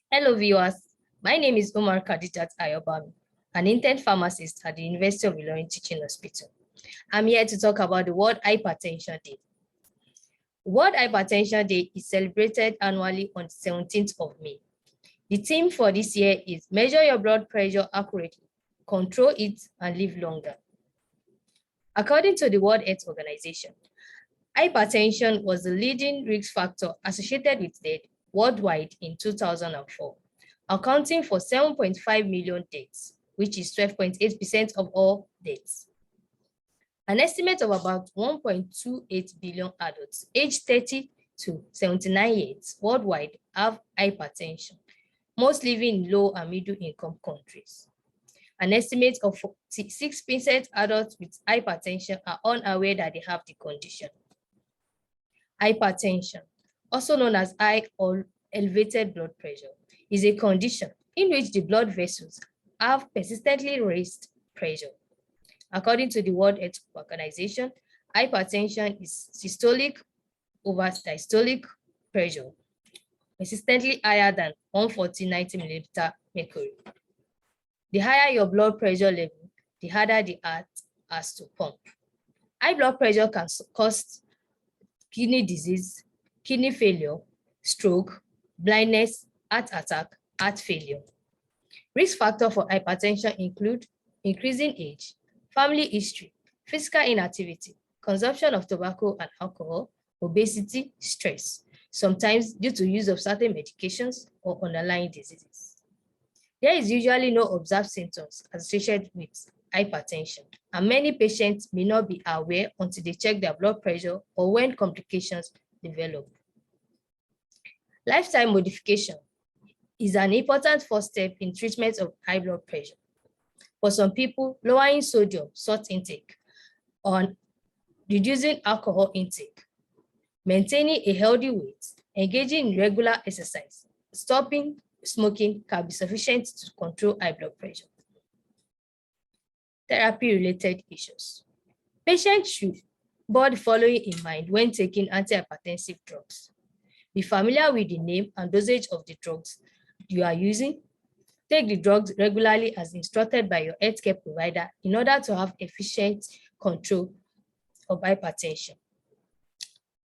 Hello viewers, my name is Umar Khadijat Ayobami, an intern pharmacist at the University of Ilorin Teaching Hospital. I'm here to talk about the World Hypertension Day. World Hypertension Day is celebrated annually on the 17th of May. The theme for this year is Measure Your Blood Pressure Accurately, Control It, and Live Longer. According to the World Health Organization, hypertension was the leading risk factor associated with death worldwide in 2004, accounting for 7.5 million deaths, which is 12.8% of all deaths. An estimate of about 1.28 billion adults aged 30 to 79 years worldwide have hypertension, most living in low and middle income countries. An estimate of 46% adults with hypertension are unaware that they have the condition. Hypertension, also known as high or elevated blood pressure, is a condition in which the blood vessels have persistently raised pressure. According to the World Health Organization, hypertension is systolic over diastolic pressure, persistently higher than 140/90 millimeter mercury. The higher your blood pressure level, the harder the heart has to pump. High blood pressure can cause kidney disease, kidney failure, stroke, blindness, heart attack, heart failure. Risk factors for hypertension include increasing age, family history, physical inactivity, consumption of tobacco and alcohol, obesity, stress, sometimes due to use of certain medications or underlying diseases. There is usually no observed symptoms associated with hypertension, and many patients may not be aware until they check their blood pressure or when complications develop. Lifestyle modification is an important first step in treatment of high blood pressure. For some people, lowering sodium, salt intake, or reducing alcohol intake, maintaining a healthy weight, engaging in regular exercise, stopping smoking can be sufficient to control high blood pressure. Therapy-related issues. Patients should bear the following in mind when taking antihypertensive drugs. Be familiar with the name and dosage of the drugs you are using. Take the drugs regularly as instructed by your healthcare provider in order to have efficient control of hypertension.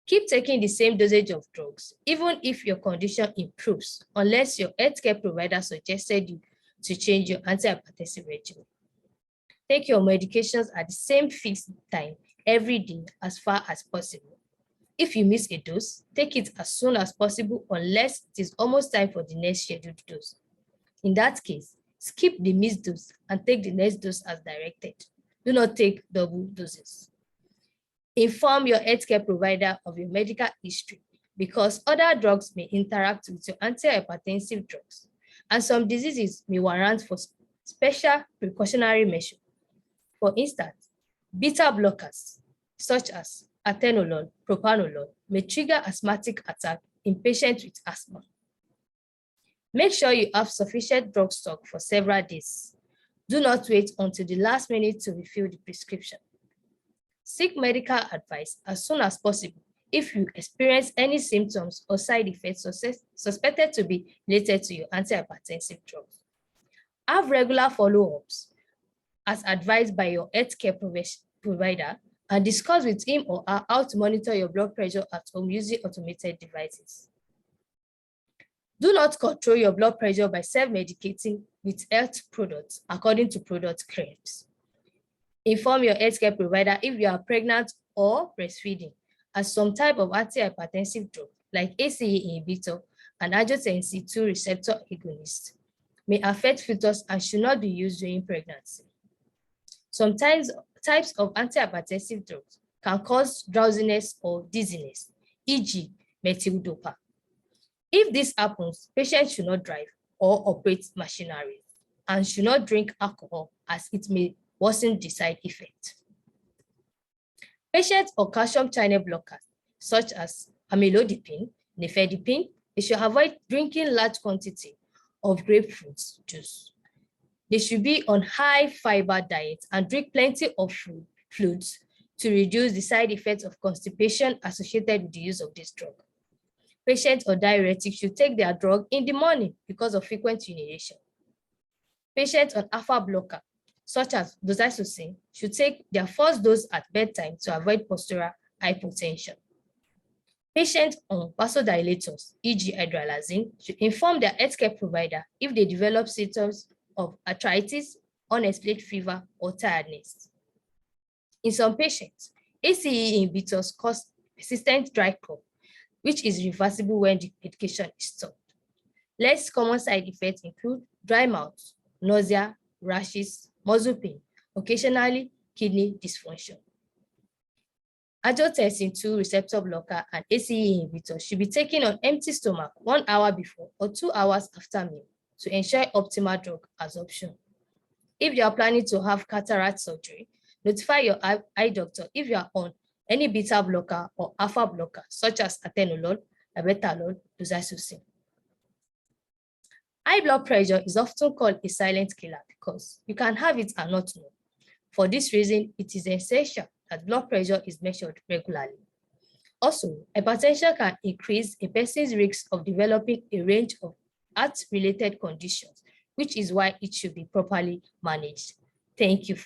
Keep taking the same dosage of drugs, even if your condition improves, unless your healthcare provider suggested you to change your antihypertensive regimen. Take your medications at the same fixed time every day as far as possible. If you miss a dose, take it as soon as possible unless it is almost time for the next scheduled dose. In that case, skip the missed dose and take the next dose as directed. Do not take double doses. Inform your healthcare provider of your medical history because other drugs may interact with your antihypertensive drugs, and some diseases may warrant for special precautionary measures. For instance, beta blockers, such as atenolol, propranolol, may trigger asthmatic attack in patients with asthma. Make sure you have sufficient drug stock for several days. Do not wait until the last minute to refill the prescription. Seek medical advice as soon as possible if you experience any symptoms or side effects suspected to be related to your antihypertensive drugs. Have regular follow-ups as advised by your healthcare provider and discuss with him or her how to monitor your blood pressure at home using automated devices. Do not control your blood pressure by self-medicating with health products according to product claims. Inform your healthcare provider if you are pregnant or breastfeeding, as some type of antihypertensive drug like ACE inhibitor and angiotensin II receptor agonist may affect fetus and should not be used during pregnancy. Sometimes types of antihypertensive drugs can cause drowsiness or dizziness, e.g. methyldopa. If this happens, patients should not drive or operate machinery and should not drink alcohol as it may worsen the side effect. Patients on calcium channel blockers, such as amlodipine, nifedipine, they should avoid drinking large quantity of grapefruit juice. They should be on high fiber diet and drink plenty of fluids to reduce the side effects of constipation associated with the use of this drug. Patients on diuretics should take their drug in the morning because of frequent urination. Patients on alpha blocker, such as doxycycline, should take their first dose at bedtime to avoid postural hypotension. Patients on vasodilators, e.g. hydralazine, should inform their healthcare provider if they develop symptoms of arthritis, unexplained fever, or tiredness. In some patients, ACE inhibitors cause persistent dry cough, which is reversible when the medication is stopped. Less common side effects include dry mouth, nausea, rashes, muscle pain, occasionally kidney dysfunction. Angiotensin II receptor blocker and ACE inhibitor should be taken on empty stomach 1 hour before or 2 hours after meal to ensure optimal drug absorption. If you are planning to have cataract surgery, notify your eye doctor if you are on any beta blocker or alpha blocker, such as atenolol, labetalol, doxycycline. High blood pressure is often called a silent killer because you can have it and not know. For this reason, it is essential that blood pressure is measured regularly. Also, hypertension can increase a person's risk of developing a range of heart-related conditions, which is why it should be properly managed. Thank you.